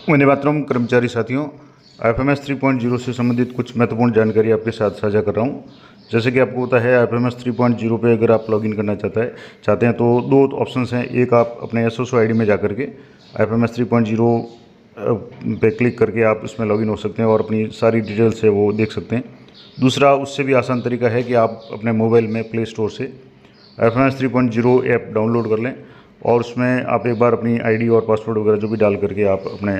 वंदे मातरम कर्मचारी साथियों, IFMS 3.0 से संबंधित कुछ महत्वपूर्ण जानकारी आपके साथ साझा कर रहा हूं। जैसे कि आपको पता है IFMS 3.0 पे अगर आप लॉगिन करना चाहते हैं तो दो ऑप्शंस हैं। एक, आप अपने SSO ID में जाकर के IFMS 3.0 पे क्लिक करके आप उसमें लॉगिन हो सकते हैं और अपनी सारी डिटेल्स है वो देख सकते हैं। दूसरा, उससे भी आसान तरीका है कि आप अपने मोबाइल में प्ले स्टोर से IFMS 3.0 ऐप डाउनलोड कर लें और उसमें आप एक बार अपनी ID और पासवर्ड वगैरह जो भी डाल करके आप अपने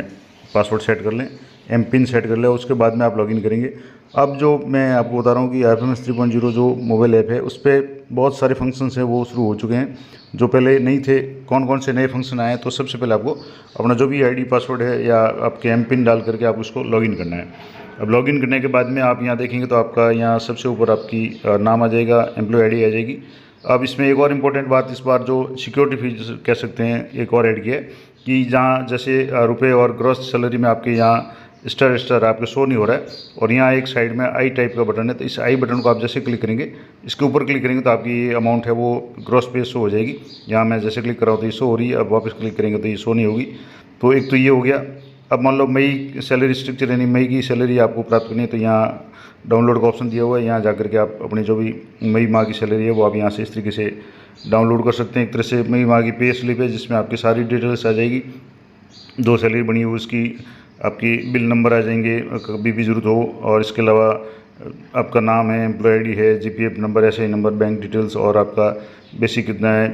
पासवर्ड सेट कर लें, MPIN सेट कर लें। उसके बाद में आप लॉगिन करेंगे। अब जो मैं आपको बता रहा हूँ कि IFMS 3.0 जो मोबाइल ऐप है उस पर बहुत सारे फंक्शंस हैं वो शुरू हो चुके हैं जो पहले नहीं थे। कौन कौन से नए फंक्शन आए हैं, तो सबसे पहले आपको अपना जो भी ID पासवर्ड है या आपके MPIN डाल करके आप उसको लॉगिन करना है। अब लॉगिन करने के बाद में आप यहाँ देखेंगे तो आपका यहाँ सबसे ऊपर आपकी नाम आ जाएगा, एम्प्लॉय ID आ जाएगी। अब इसमें एक और इम्पोर्टेंट बात इस बार जो सिक्योरिटी फीचर कह सकते हैं एक और ऐड किया है कि जहाँ जैसे रुपए और ग्रॉस सैलरी में आपके यहाँ स्टार आपके शो नहीं हो रहा है और यहाँ एक साइड में आई टाइप का बटन है, तो इस आई बटन को आप जैसे क्लिक करेंगे, इसके ऊपर क्लिक करेंगे तो आपकी ये अमाउंट है वो ग्रॉस पे शो हो जाएगी। यहाँ मैं जैसे क्लिक कर रहा हूँ तो ये शो हो रही है, अब वापस क्लिक करेंगे तो ये शो नहीं होगी। तो एक तो ये हो गया। अब मान लो मई सैलरी स्ट्रक्चर यानी मई की सैलरी आपको प्राप्त करनी है तो यहाँ डाउनलोड का ऑप्शन दिया हुआ है। यहाँ जाकर के आप अपनी जो भी मई माह की सैलरी है वो आप यहाँ से इस तरीके से डाउनलोड कर सकते हैं। एक तरह से मई माह की पे स्लिप है जिसमें आपकी सारी डिटेल्स आ जाएगी, जो सैलरी बनी हुई उसकी, आपकी बिल नंबर आ जाएंगे कभी भी ज़रूरत हो, और इसके अलावा आपका नाम है, एम्प्लॉय ID है, GPF number, SI number, bank details और आपका बेसिक कितना है,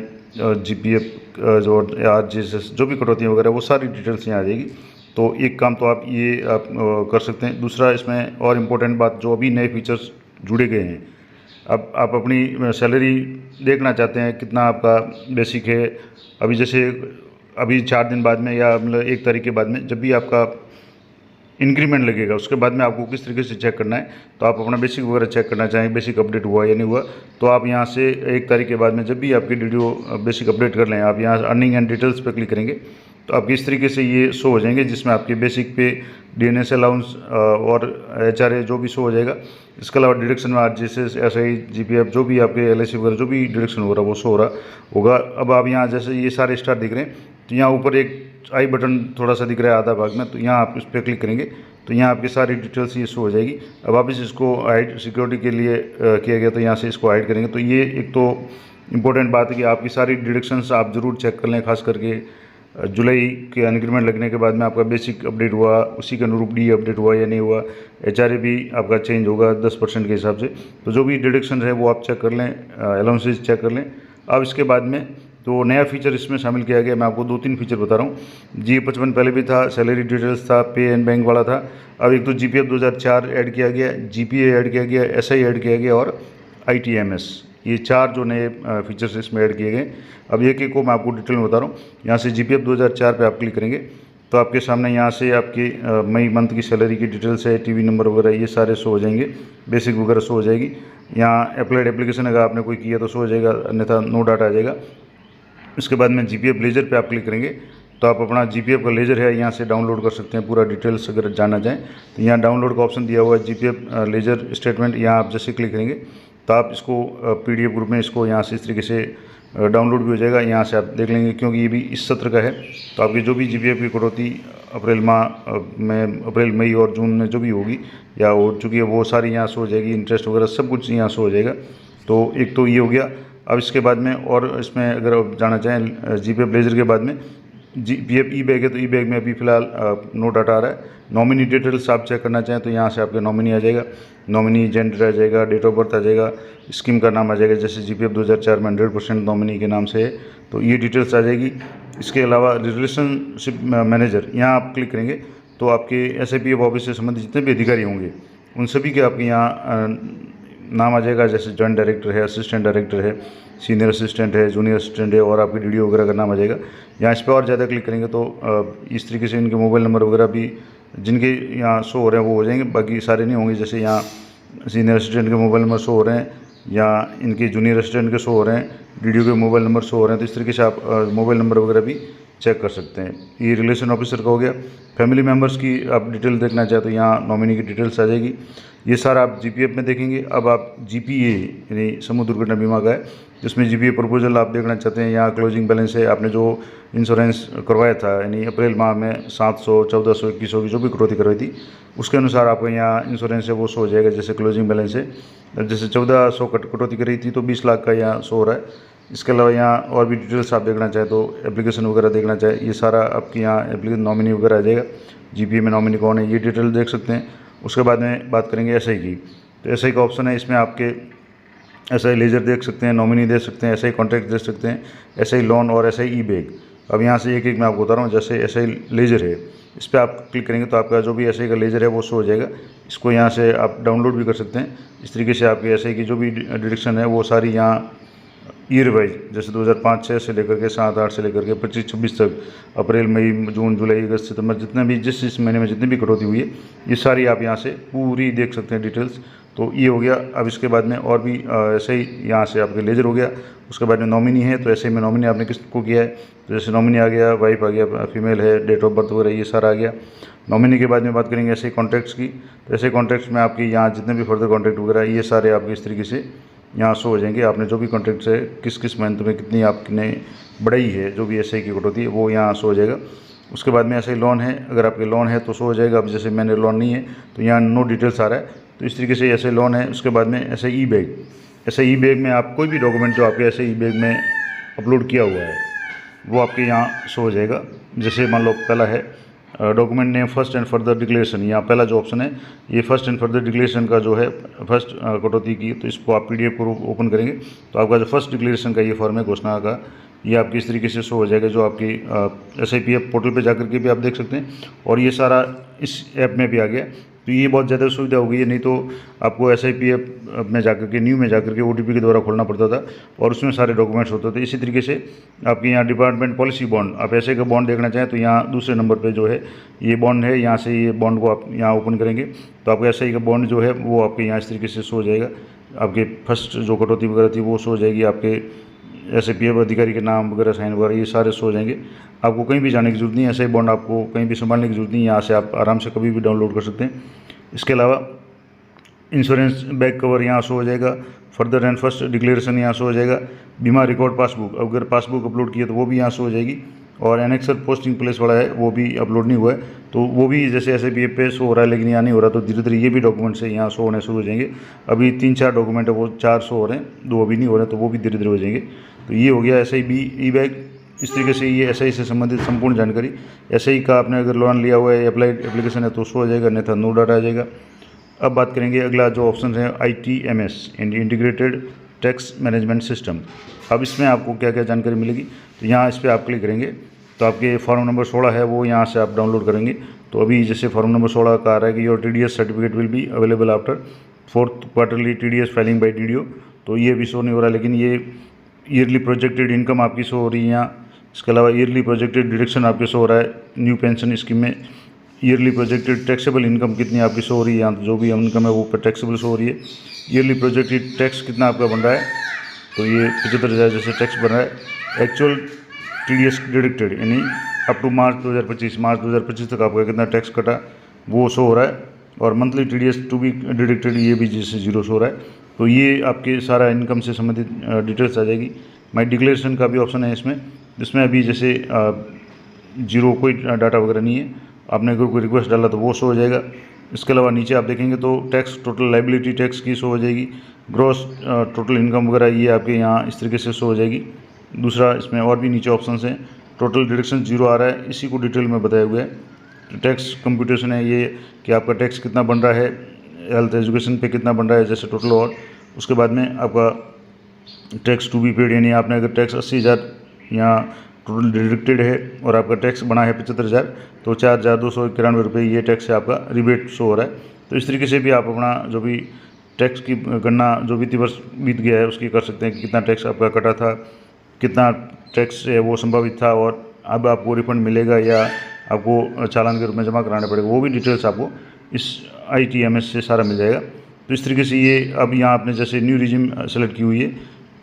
GPF जो RGSS जो भी कटौती वगैरह वो सारी डिटेल्स यहाँ आ जाएगी। तो एक काम तो आप ये कर सकते हैं। दूसरा, इसमें और इम्पोर्टेंट बात जो अभी नए फीचर्स जुड़े गए हैं, अब आप अपनी सैलरी देखना चाहते हैं कितना आपका बेसिक है। अभी जैसे अभी 4 दिन बाद में या मतलब 1 तारीख के बाद में जब भी आपका इंक्रीमेंट लगेगा उसके बाद में आपको किस तरीके से चेक करना है, तो आप अपना बेसिक वगैरह चेक करना चाहें, बेसिक अपडेट हुआ या नहीं हुआ, तो आप यहाँ से 1 तारीख के बाद में जब भी आपकी DDO बेसिक अपडेट कर लें, आप यहाँ अर्निंग एंड डिटेल्स पर क्लिक करेंगे तो आपकी इस तरीके से ये शो हो जाएंगे जिसमें आपके बेसिक पे, DNS अलाउंस और HRA जो भी शो हो जाएगा। इसके अलावा डिडक्शन में RGSS, SI, GPF जो भी आपके LIC वगैरह जो भी डिडक्शन हो रहा है वो शो हो रहा होगा। अब आप यहाँ जैसे ये सारे स्टार दिख रहे हैं तो यहाँ ऊपर एक आई बटन थोड़ा सा दिख रहा है आधा भाग में, तो यहाँ आप इस पर क्लिक करेंगे तो यहाँ आपकी सारी डिटेल्स ये शो हो जाएगी। अब वापस इसको हाइड सिक्योरिटी के लिए किया गया तो यहाँ से इसको हाइड करेंगे। तो ये एक तो इम्पोर्टेंट बात है कि आपकी सारी डिडक्शंस आप ज़रूर चेक कर लें, खास करके जुलाई के इंक्रीमेंट लगने के बाद में आपका बेसिक अपडेट हुआ, उसी के अनुरूप डी अपडेट हुआ या नहीं हुआ, HRA भी आपका चेंज होगा 10% के हिसाब से। तो जो भी डिडक्शन है वो आप चेक कर लें, अलाउंसेज चेक कर लें। अब इसके बाद में तो नया फीचर इसमें शामिल किया गया, मैं आपको 2-3 फीचर बता रहा हूँ। G55 पहले भी था, सैलरी डिटेल्स था, पे एंड बैंक वाला था। अब एक तो GPF 2004 ऐड किया गया, GPA ऐड किया गया, SI ऐड किया गया और ITMS, ये 4 जो नए फीचर्स इसमें ऐड किए गए। अब एक एक को मैं आपको डिटेल में बता रहा हूँ। यहाँ से GPF 2004 पे आप क्लिक करेंगे तो आपके सामने यहाँ से आपकी मई मंथ की सैलरी की डिटेल्स है, TV नंबर वगैरह ये सारे शो हो जाएंगे, बेसिक वगैरह शो हो जाएगी। यहाँ अप्लाइड एप्लीकेशन अगर आपने कोई किया तो शो हो जाएगा, अन्यथा नो डाटा आ जाएगा। इसके बाद में GPF लेजर पे आप क्लिक करेंगे तो आप अपना GPF का लेजर है यहाँ से डाउनलोड कर सकते हैं। पूरा डिटेल्स अगर जानना चाहें तो यहाँ डाउनलोड का ऑप्शन दिया हुआ है, GPF लेजर स्टेटमेंट, यहाँ आप जैसे क्लिक करेंगे तो आप इसको PDF ग्रुप में इसको यहाँ से इस तरीके से डाउनलोड भी हो जाएगा। यहाँ से आप देख लेंगे क्योंकि ये भी इस सत्र का है तो आपकी जो भी GPF की कटौती अप्रैल मई और जून में जो भी होगी या हो चुकी है वो सारी यहाँ शो हो जाएगी, इंटरेस्ट वगैरह सब कुछ यहाँ शो हो जाएगा। तो एक तो ये हो गया। अब इसके बाद में और इसमें अगर आप जाना चाहें GPF लेजर के बाद में GPF ई-बैग है तो ई-बैग में अभी फ़िलहाल नो डाटा आ रहा है। नॉमिनी डिटेल्स आप चेक करना चाहें तो यहाँ से आपके नॉमिनी आ जाएगा, नॉमिनी जेंडर आ जाएगा, डेट ऑफ बर्थ आ जाएगा, स्कीम का नाम आ जाएगा, जैसे GPF 2004 में 100% नॉमिनी के नाम से है तो ये डिटेल्स आ जाएगी। इसके अलावा रिलेशनशिप मैनेजर, यहाँ आप क्लिक करेंगे तो आपके SIPF ऑफिस से संबंधित जितने भी अधिकारी होंगे उन सभी के आपके यहाँ नाम आ जाएगा, जैसे जॉइंट डायरेक्टर है, असिस्टेंट डायरेक्टर है, सीनियर असिस्टेंट है, जूनियर असिस्टेंट है और आपकी DDO वगैरह का नाम आ जाएगा। यहाँ इस पर और ज़्यादा क्लिक करेंगे तो इस तरीके से इनके मोबाइल नंबर वगैरह भी जिनके यहाँ शो हो रहे हैं वो हो जाएंगे, बाकी सारे नहीं होंगे। जैसे यहाँ सीनियर असिस्टेंट के मोबाइल नंबर शो हो रहे हैं या इनके जूनियर असिस्टेंट के शो हो रहे हैं, DDO के मोबाइल नंबर शो हो रहे हैं, तो इस तरीके से आप मोबाइल नंबर वगैरह भी चेक कर सकते हैं। ये रिलेशन ऑफिसर का हो गया। फैमिली मेम्बर्स की आप डिटेल देखना चाहे तो यहाँ नॉमिनी की डिटेल्स आ जाएगी। ये सारा आप जीपीएफ में देखेंगे। अब आप जीपीए यानी समूह दुर्घटना बीमा का है, जिसमें जीपीए प्रपोजल आप देखना चाहते हैं। यहाँ क्लोजिंग बैलेंस है, आपने जो इंश्योरेंस करवाया था यानी अप्रैल माह में 700, 1400, 2100 की जो भी कटौती करवाई थी, उसके अनुसार आपको यहाँ इंश्योरेंस है वो शो हो जाएगा। जैसे क्लोजिंग बैलेंस है, जैसे 1400 कटौती करी थी तो 20 लाख का यहाँ शो हो रहा है। इसके अलावा यहाँ और भी डिटेल्स आप देखना चाहें तो एप्लीकेशन वगैरह देखना चाहें, ये सारा आपकी यहाँ एप्लीकेशन नॉमिनी वगैरह आ जाएगा। जीपीए में नॉमिनी कौन है ये डिटेल देख सकते हैं। उसके बाद में बात करेंगे एसआई की, तो एसआई का ऑप्शन है, इसमें आपके एसआई लेजर देख सकते हैं, नॉमिनी देख सकते हैं, एसआई कॉन्ट्रैक्ट देख सकते हैं, एसआई लोन और एसआई ई बैग। अब यहाँ से एक एक मैं आपको बता रहा हूँ। जैसे एसआई लेजर है, इस पर आप क्लिक करेंगे तो आपका जो भी एसआई का लेजर है वो शो हो जाएगा। इसको यहाँ से आप डाउनलोड भी कर सकते हैं। इस तरीके से आपके एसआई की जो भी डिडक्शन है वो सारी यहाँ ईयर वाइज, जैसे 2005-06 से लेकर के 7-8 से लेकर के 25-26 तक, अप्रैल, मई, जून, जुलाई, अगस्त, सितंबर, जितने भी जिस महीने में जितनी भी कटौती हुई है ये सारी आप यहाँ से पूरी देख सकते हैं डिटेल्स। तो ये हो गया। अब इसके बाद में और भी ऐसे ही यहाँ से आपके लेजर हो गया। उसके बाद में नॉमिनी है, तो ऐसे में नॉमिनी आपने किसको किया है, तो जैसे नॉमिनी आ गया, वाइफ आ गया, फीमेल है, डेट ऑफ बर्थ वगैरह ये सारा आ गया। नॉमिनी के बाद में बात करेंगे ऐसे कॉन्ट्रैक्ट्स की, तो ऐसे कॉन्ट्रैक्ट्स में आपकी यहाँ जितने भी फर्दर कॉन्ट्रैक्ट वगैरह ये सारे आपके इस तरीके से यहाँ शो हो जाएंगे। आपने जो भी कॉन्ट्रैक्ट है किस किस मंथ में कितनी आपने बढ़ाई है, जो भी एसआई की कटौती है वो यहाँ शो हो जाएगा। उसके बाद में ऐसे लोन है, अगर आपके लोन है तो शो हो जाएगा। अब जैसे मैंने लोन नहीं है तो यहाँ नो डिटेल्स आ रहा है, तो इस तरीके से ऐसे लोन है। उसके बाद में ऐसे ई बैग, ऐसे ई बैग में आप कोई भी डॉक्यूमेंट जो आपके ऐसे ई बैग में अपलोड किया हुआ है वो आपके यहाँ शो हो जाएगा। जैसे मान लो पहला है document name first and further declaration, यहाँ पहला जो ऑप्शन है ये फर्स्ट एंड फर्दर डिक्लेरेशन का जो है फर्स्ट कटौती की, तो इसको आप पीडीएफ को ओपन करेंगे तो आपका जो फर्स्ट डिक्लेरेशन का ये फॉर्म है घोषणा का, ये आपकी इस तरीके से शो हो जाएगा। जो आपकी SIPF पोर्टल पे जाकर के भी आप देख सकते हैं, और ये सारा इस ऐप में भी आ गया। तो ये बहुत ज़्यादा सुविधा हो गई है, नहीं तो आपको SIPF में जाकर के न्यू में जाकर के OTP के द्वारा खोलना पड़ता था और उसमें सारे डॉक्यूमेंट्स होते थे। इसी तरीके से आपके यहाँ डिपार्टमेंट पॉलिसी बॉन्ड, आप ऐसे का बॉन्ड देखना चाहें तो यहाँ दूसरे नंबर पे जो है ये बॉन्ड है, यहाँ से ये बॉन्ड को आप यहाँ ओपन करेंगे तो आपका SI का बॉन्ड जो है वो आपके यहाँ इस तरीके से शो हो जाएगा। आपके फर्स्ट जो कटौती वगैरह थी वो शो हो जाएगी, आपके SIPF अधिकारी के नाम वगैरह साइन वगैरह ये सारे शो हो जाएंगे। आपको कहीं भी जाने की जरूरत नहीं है, SI बॉन्ड आपको कहीं भी संभालने की जरूरत नहीं है, यहाँ से आप आराम से कभी भी डाउनलोड कर सकते हैं। इसके अलावा इंश्योरेंस बैक कवर यहाँ शो हो जाएगा, फर्दर एंड फर्स्ट डिक्लेरेशन यहाँ शो हो जाएगा, बीमा रिकॉर्ड पासबुक, अगर पासबुक अपलोड किए तो वो भी यहाँ शो हो जाएगी, और एनेक्सर पोस्टिंग प्लेस वाला है वो भी अपलोड नहीं हुआ है तो वो भी जैसे SIPF पे शो हो रहा है लेकिन यहाँ नहीं हो रहा, तो धीरे धीरे ये भी डॉक्यूमेंट्स है यहाँ शो होने शुरू हो जाएंगे। अभी 3-4 डॉक्यूमेंट है वो 4 शो हो रहे हैं, 2 अभी नहीं हो रहे, तो वो भी धीरे धीरे हो जाएंगे। तो ये हो गया SI ई बैग। इस तरीके से ये SI से संबंधित संपूर्ण जानकारी, SI का आपने अगर लोन लिया हुआ है, अप्लाइड एप्लीकेशन है तो शो हो जाएगा, अन्यथा नो डाटा आ जाएगा। अब बात करेंगे अगला जो ऑप्शन है ITMS, integrated tax management system. अब इसमें आपको क्या क्या जानकारी मिलेगी, तो यहाँ इस पर आप क्लिक करेंगे तो आपके फॉर्म नंबर 16 है वो यहाँ से आप डाउनलोड करेंगे। तो अभी जैसे फॉर्म नंबर 16 का आ रहा है कि your TDS certificate will be available after 4th quarterly TDS filing by DDO, तो ये भी शो नहीं हो रहा, लेकिन ये ईयरली प्रोजेक्टेड इनकम आपकी शो हो रही है यहाँ। इसके अलावा ईयरली प्रोजेक्टेड डिडक्शन आपके शो हो रहा है न्यू पेंशन स्कीम में। ईयरली प्रोजेक्टेड टैक्सेबल इनकम कितनी आपकी शो हो रही है, यहाँ जो भी इनकम है वो पर टैक्सेबल शो हो रही है। ईयरली प्रोजेक्टेड टैक्स कितना आपका बन रहा है, तो ये 75,000 जैसे टैक्स बन रहा है। एक्चुअल TDS डिडक्टेड यानी अप टू मार्च 2025 तक आपका कितना टैक्स कटा वो शो हो रहा है, और monthly TDS to be deducted ये भी जैसे 0 शो हो रहा है। तो ये आपके सारा इनकम से संबंधित डिटेल्स आ जाएगी। माई डिक्लेरेशन का भी ऑप्शन है इसमें, जिसमें अभी जैसे 0 कोई डाटा वगैरह नहीं है, आपने अगर कोई रिक्वेस्ट डाला तो वो शो हो जाएगा। इसके अलावा नीचे आप देखेंगे तो टैक्स टोटल लाइबिलिटी टैक्स की शो हो जाएगी, ग्रॉस टोटल इनकम वगैरह ये आपके यहाँ इस तरीके से शो हो जाएगी। दूसरा इसमें और भी नीचे ऑप्शन हैं, टोटल डिडक्शन 0 आ रहा है, इसी को डिटेल में बताया हुआ है। तो टैक्स कंप्यूटेशन है ये कि आपका टैक्स कितना बन रहा है, हेल्थ एजुकेशन पे कितना बन रहा है जैसे टोटल, और उसके बाद में आपका टैक्स टू बी पेड यानी आपने अगर टैक्स 80,000 यहाँ टोटल डिडक्टेड है और आपका टैक्स बना है 75,000 तो 4,291 रुपये ये टैक्स है आपका रिबेट शो हो रहा है। तो इस तरीके से भी आप अपना जो भी टैक्स की गणना जो वित्तीय वर्ष बीत गया है उसकी कर सकते हैं कि कितना टैक्स आपका कटा था, कितना टैक्स है वो संभावित था, और अब आपको रिफंड मिलेगा या आपको चालान के रूप में जमा कराना पड़ेगा, वो भी डिटेल्स आपको इस ITMS से सारा मिल जाएगा। तो इस तरीके से ये अब यहाँ आपने जैसे न्यू रिजिम सेलेक्ट की हुई है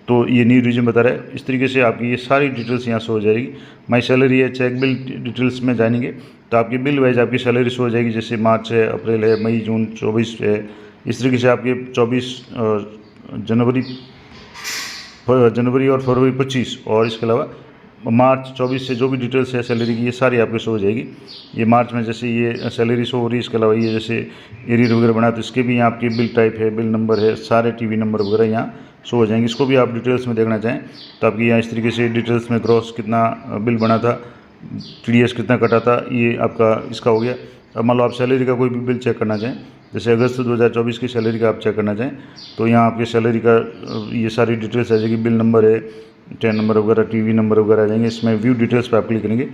तो ये न्यू रिज्यूम बता रहा है। इस तरीके से आपकी ये सारी डिटेल्स यहाँ शो हो जाएगी। माई सैलरी है, चेक बिल डिटेल्स में जानेंगे तो आपकी बिल वाइज आपकी सैलरी शो हो जाएगी। जैसे मार्च है, अप्रैल है, मई, जून 24 है। इस तरीके से आपके 24 जनवरी और फरवरी 25 और इसके अलावा मार्च 24 से जो भी डिटेल्स है सैलरी की ये सारी आपको शो हो जाएगी। ये मार्च में जैसे ये सैलरी शो हो रही है, इसके अलावा ये जैसे एरियर वगैरह बना तो इसके भी यहाँ आपकी बिल टाइप है, बिल नंबर है, सारे टीवी नंबर वगैरह यहाँ शो हो जाएंगे। इसको भी आप डिटेल्स में देखना चाहें तो आपकी यहाँ इस तरीके से डिटेल्स में ग्रॉस कितना बिल बना था, TDS कितना कटा था, ये आपका इसका हो गया। अब मान लो आप सैलरी का कोई भी बिल चेक करना चाहें, जैसे अगस्त 2024 की सैलरी का आप चेक करना चाहें तो यहाँ आपकी सैलरी का ये सारी डिटेल्स आ जाएगी। बिल नंबर है, टैन नंबर वगैरह, टीवी नंबर वगैरह आ जाएंगे। इसमें व्यू डिटेल्स पे आप क्लिक करेंगे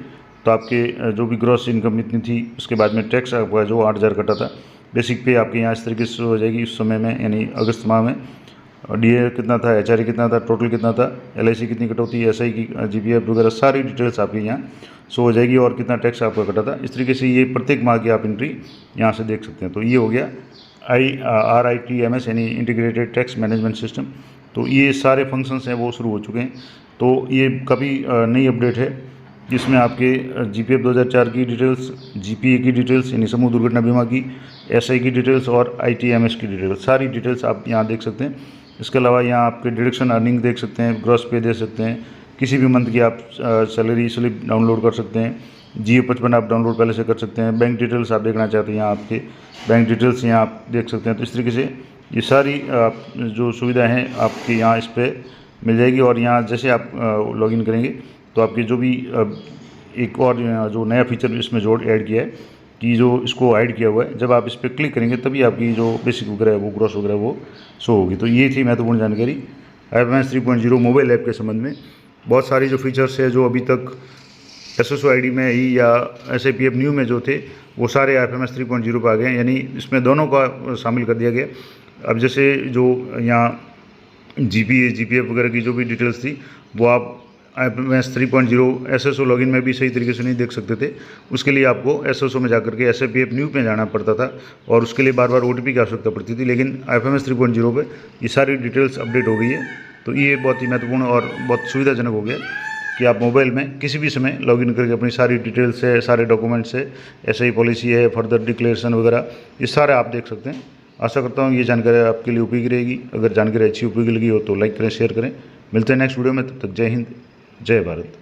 तो आपके जो भी ग्रॉस इनकम इतनी थी, उसके बाद में टैक्स आपका जो 8000 कटा था, बेसिक पे आपके यहाँ इस तरीके से हो जाएगी उस समय में, यानी अगस्त माह में। DA कितना था, HRA कितना था, टोटल कितना था, LIC कितनी कटौती, SI की, GPF वगैरह सारी डिटेल्स आपकी यहाँ शो हो जाएगी और कितना टैक्स आपका कटा था। इस तरीके से ये प्रत्येक माह की आप एंट्री यहाँ से देख सकते हैं। तो ये हो गया RITMS यानी इंटीग्रेटेड टैक्स मैनेजमेंट सिस्टम। तो ये सारे फंक्शंस हैं वो शुरू हो चुके हैं। तो ये काफ़ी नई अपडेट है जिसमें आपके GPF 2004 की डिटेल्स, GPA की डिटेल्स यानी समूह दुर्घटना बीमा की, SI की डिटेल्स और ITMS की डिटेल्स, सारी डिटेल्स आप यहाँ देख सकते हैं। इसके अलावा यहाँ आपके डिडक्शन अर्निंग देख सकते हैं, ग्रॉस पे दे सकते हैं, किसी भी मंथ की आप सैलरी स्लिप डाउनलोड कर सकते हैं, GA55 आप डाउनलोड पहले से कर सकते हैं। बैंक डिटेल्स आप देखना चाहते हैं यहाँ आपके बैंक डिटेल्स यहाँ आप देख सकते हैं। तो इस तरीके से ये सारी जो सुविधाएं हैं आपकी यहाँ इस पर मिल जाएगी। और यहाँ जैसे आप लॉगिन करेंगे तो आपकी जो भी एक और जो नया फीचर इसमें ऐड किया है कि जो इसको ऐड किया हुआ है, जब आप इस पर क्लिक करेंगे तभी आपकी जो बेसिक वगैरह है वो ग्रॉस वगैरह वो शो होगी। तो ये थी महत्वपूर्ण जानकारी IFMS 3.0 मोबाइल ऐप के संबंध में। बहुत सारी जो फीचर्स है जो अभी तक SSO ID में ही या SIPF न्यू में जो थे वो सारे IFMS 3.0 पर आ गए हैं, यानी इसमें दोनों का शामिल कर दिया गया। अब जैसे जो यहाँ GPA GPF वगैरह की जो भी डिटेल्स थी वो आप IFMS 3.0 SSO लॉगिन में भी सही तरीके से नहीं देख सकते थे। उसके लिए आपको SSO में जाकर के SIPF न्यू पे जाना पड़ता था और उसके लिए बार बार OTP की आवश्यकता पड़ती थी। लेकिन IFMS 3.0 पे ये सारी डिटेल्स अपडेट हो गई है। तो ये बहुत ही महत्वपूर्ण और बहुत सुविधाजनक हो गया कि आप मोबाइल में किसी भी समय लॉगिन करके अपनी सारी डिटेल्स है, सारे डॉक्यूमेंट्स है, SI पॉलिसी है, फर्दर डिक्लेरेशन वगैरह ये सारे आप देख सकते हैं। आशा करता हूँ ये जानकारी आपके लिए उपयोगी रहेगी। अगर जानकारी अच्छी उपयोगी लगी हो तो लाइक करें, शेयर करें। मिलते हैं नेक्स्ट वीडियो में, तब तक जय हिंद, जय भारत।